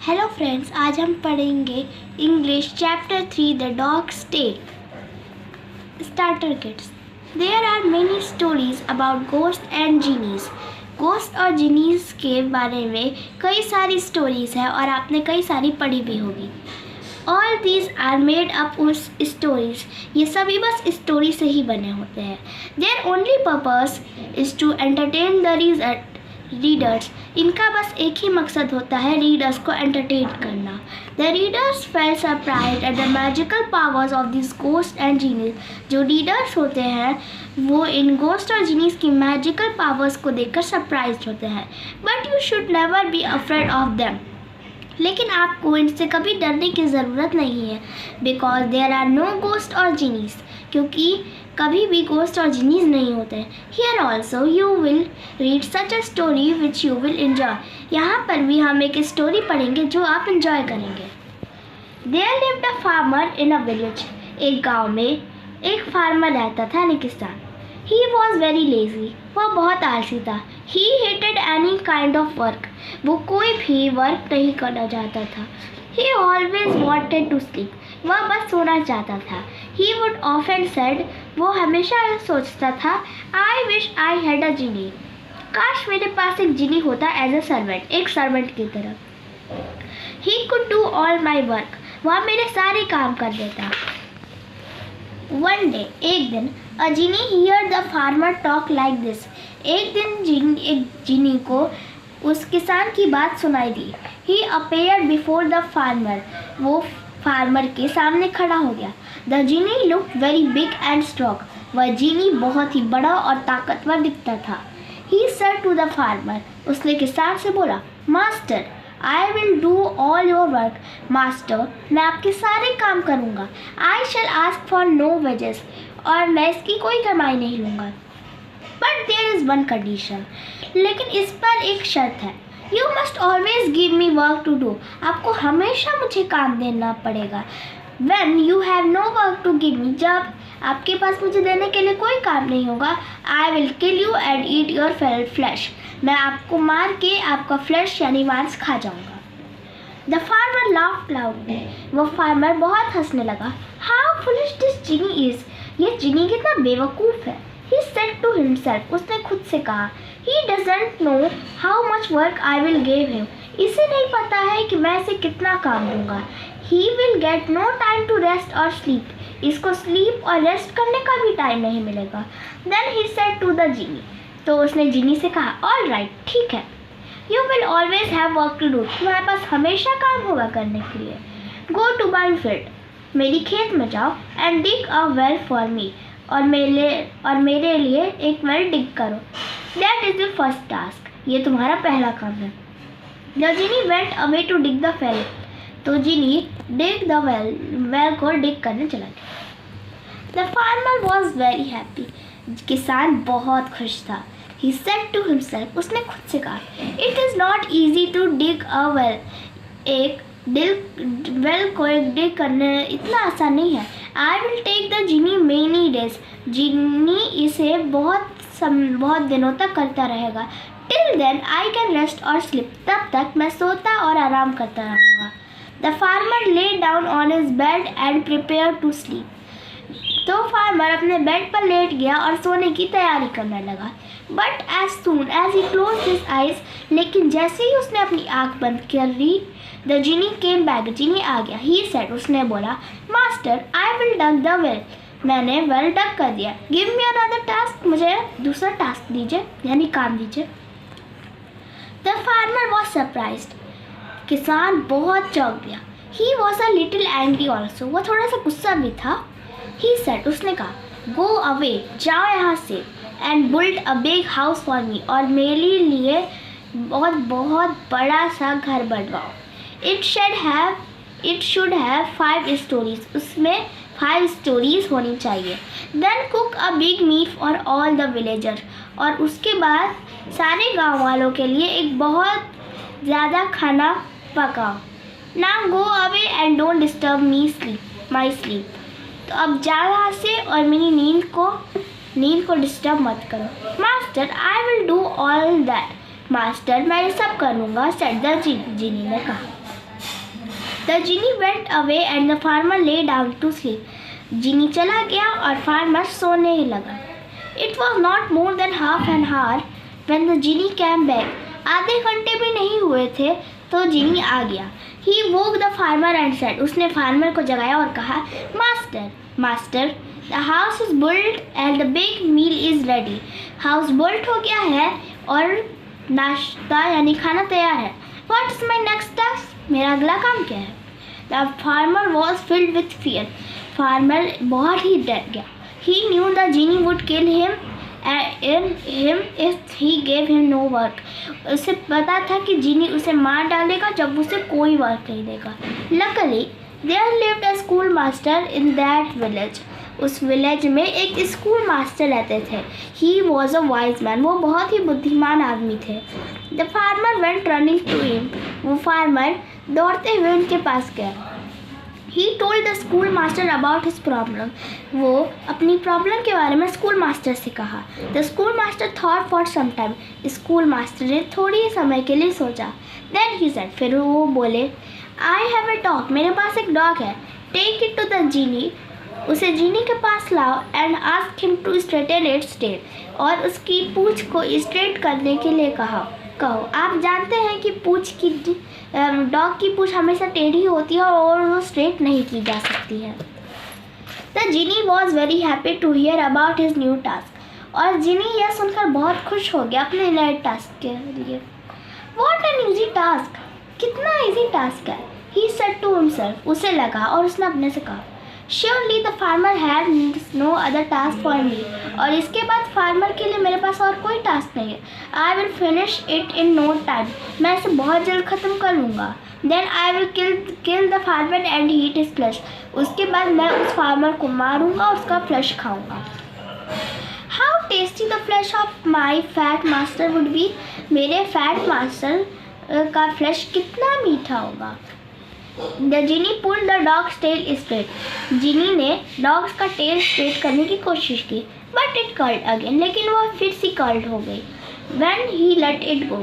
Hello friends, आज हम पढ़ेंगे English chapter 3 the dog's tale. Starter kids. There are many stories about ghost and genies. Ghost और genies के बारे में कई सारी स्टोरीज हैं और आपने कई सारी पढ़ी भी होगी। All these are made up of stories. ये सभी बस स्टोरी से ही बने होते हैं। Their only purpose is to entertain the readers. इनका बस एक ही मकसद होता है, रीडर्स को एंटरटेन करना। The readers fell surprise at the magical powers of this ghost and genies. जो रीडर्स होते हैं वो इन गोस्ट और जीनीज की मैजिकल पावर्स को देखकर सरप्राइज होते हैं। But you should never be afraid of them. लेकिन आपको इनसे कभी डरने की ज़रूरत नहीं है, because there are no ghost और जीनीज। क्योंकि कभी भी गोस्ट और जीनीज नहीं होते। Here also you will read such a story which you will enjoy. यहाँ पर भी हम एक स्टोरी पढ़ेंगे जो आप इन्जॉय करेंगे। There lived a farmer in a village. एक गाँव में एक फार्मर रहता था, यानी किसान। He was very lazy. वह बहुत आलसी था। He hated any kind of work. वो कोई भी वर्क नहीं करना चाहता था। He always wanted to sleep. वह बस सोना चाहता था। He would often said. वो हमेशा सोचता था, I wish I had a जीनी। काश मेरे पास एक जीनी होता एज अ सर्वेंट, एक सर्वेंट की तरह। He could do all my work. वह मेरे सारे काम कर देता। वन डे, एक दिन, a genie hear the farmer talk like this. एक दिन एक जीनी को उस किसान की बात सुनाई दी। He appeared before the farmer. वो फार्मर के सामने खड़ा हो गया। The genie looked very big and strong. वह जीनी बहुत ही बड़ा और ताकतवर दिखता था। He said to the farmer. उसने किसान से बोला, master, I will do all your work. Master, मैं आपके सारे काम करूँगा। I shall ask for no wages. और मैं इसकी कोई कमाई नहीं लूँगा। But there is one condition. लेकिन इस पर एक शर्त है। You must always give me work to do. आपको हमेशा मुझे काम देना पड़ेगा। When you have no work to give me, जब आपके पास मुझे देने के लिए कोई काम नहीं होगा, I will kill you and eat your flesh. मैं आपको मार के आपका फ्लैश यानी मांस खा जाऊंगा। The farmer laughed loudly. वो फार्मर बहुत हंसने लगा। How foolish this genie is. ये जीनी कितना बेवकूफ़ है। He said to himself. उसने खुद से कहा, He doesn't know how much work I will give him. इसे नहीं पता है कि मैं इसे कितना काम दूंगा। He will get no time to rest or sleep. इसको स्लीप और रेस्ट करने का भी टाइम नहीं मिलेगा। Then he said to the genie. तो उसने जीनी से कहा, All right, ठीक है। You will always have work to do. तुम्हारे पास हमेशा काम होगा करने के लिए। Go to my field. मेरी खेत में जाओ and dig a well for me. और मेरे लिए एक वेल डिग करो। That is the first task. ये तुम्हारा पहला काम है। The genie went away to dig the well. तो जीनी dig the well को डिग करने चला गया। The farmer was very happy. किसान बहुत खुश था। He said to himself. उसने खुद से कहा, It is not easy to dig a well. एक वेल को डिग करने इतना आसान नहीं है। I will take the genie many days. जीनी इसे बहुत दिनों तक करता रहेगा। Till then I can rest or sleep. तब तक मैं सोता और आराम करता रहूँगा। The farmer lay down on his bed and prepared to sleep. तो फार्मर अपने बेड पर लेट गया और सोने की तैयारी करने लगा। But as soon as he closed his eyes, लेकिन जैसे ही उसने अपनी आँख बंद कर ली, the genie came back. जीनी आ गया। He said. उसने बोला, Master, I will dug the well. मैंने वेल डग कर दिया। Give me another task. मुझे दूसरा टास्क दीजिए, यानी काम दीजिए। The farmer was surprised. किसान बहुत चौंक गया। He was a little angry also. वो थोड़ा सा गुस्सा भी था। He said. उसने कहा, Go away. जाओ यहाँ से। And build a big house for me. और मेरे लिए बहुत बड़ा सा घर बनवाओ। It should have 5 stories. उसमें 5 stories होनी चाहिए। Then cook a big meal for all the villagers. और उसके बाद सारे गाँव वालों के लिए एक बहुत ज़्यादा खाना पकाओ। Now go away and don't disturb my sleep. तो अब जाओ यहाँ से और मेरी नींद को डिस्टर्ब मत करो। Master, I will do all that. Master, मैं ये सब करूँगा, said the genie ने कहा। The genie went away and the farmer lay down to sleep. जीनी चला गया और फार्मर सोने ही लगा. It was not more than half an hour when the genie came back. आधे घंटे भी नहीं हुए थे तो जीनी आ गया. He woke the farmer and said, उसने फार्मर को जगाया और कहा, master, the house is built and the big meal is ready. House built हो गया है और नाश्ता यानी खाना तैयार है. What is my next task? मेरा अगला काम क्या है? The farmer was filled with fear. Farmer बहुत ही डर गया. He knew the genie would kill him if he gave him no work. उसे पता था कि जीनी उसे मार डालेगा जब उसे कोई वर्क नहीं देगा. Luckily, there lived a schoolmaster in that village. उस विलेज में एक स्कूल मास्टर रहते थे. He was a wise man. वो बहुत ही बुद्धिमान आदमी थे. The farmer went running to him. वो फार्मर दौड़ते हुए उनके पास गया. He told the schoolmaster about his problem. वो अपनी प्रॉब्लम के बारे में स्कूल मास्टर से कहा. The schoolmaster thought for some time. School master ने थोड़ी समय के लिए सोचा. Then he said, फिर वो बोले, I have a dog. मेरे पास एक डॉग है. Take it to the genie. उसे जीनी के पास लाओ and ask him to straighten its tail. और उसकी पूँछ को स्ट्रेट करने के लिए कहो. आप जानते हैं कि डॉग की पूँछ हमेशा टेढ़ी होती है और वो स्ट्रेट नहीं की जा सकती है. The genie was very happy to hear about his new task. और जीनी यह सुनकर बहुत खुश हो गया अपने नए टास्क के लिए. What an easy task! कितना इजी टास्क है. He said to himself. उसे लगा और उसने अपने से कहा, Surely the farmer had no other task for me. और इसके बाद फार्मर के लिए मेरे पास और कोई टास्क नहीं है. I will finish it in no time. मैं इसे बहुत जल्द ख़त्म कर लूँगा. Then I will kill the farmer and eat his flesh. उसके बाद मैं उस फार्मर को मारूँगा और उसका फ्लैश खाऊँगा. How tasty the flesh of my fat master would be. मेरे फैट मास्टर का फ्लैश कितना मीठा होगा. The genie pulled the dog's tail straight. जीनी ने डॉग्स का टेल स्ट्रेट करने की कोशिश की. But it curled again. लेकिन वह फिर से कर्ल्ड हो गई. When he let it go.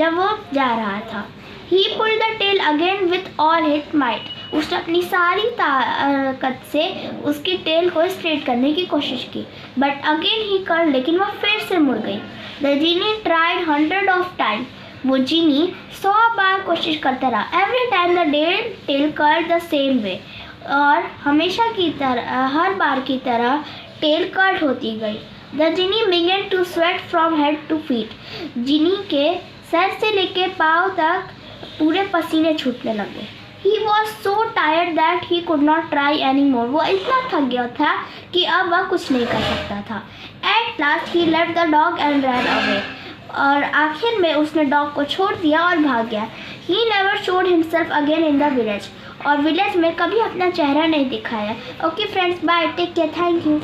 जब वो जा रहा था. He pulled the tail again with all his might. उसने अपनी सारी ताकत से उसकी टेल को स्ट्रेट करने की कोशिश की. But again he curled. लेकिन वह फिर से मुड़ गई. The genie tried hundreds of times. वो जीनी 100 बार कोशिश करता रहा. Every time the tail curled the same way. और हमेशा की तरह हर बार की तरह टेल कर्ल होती गई. The genie began to sweat from head to feet. जीनी के सर से लेके पाँव तक पूरे पसीने छूटने लगे. He was so tired that he could not try anymore. वो इतना थक गया था कि अब वह कुछ नहीं कर सकता था. At last he left the dog and ran away. और आखिर में उसने डॉग को छोड़ दिया और भाग गया. He never showed himself again in the village. और विलेज में कभी अपना चेहरा नहीं दिखाया. Okay friends, bye, take care, thank you.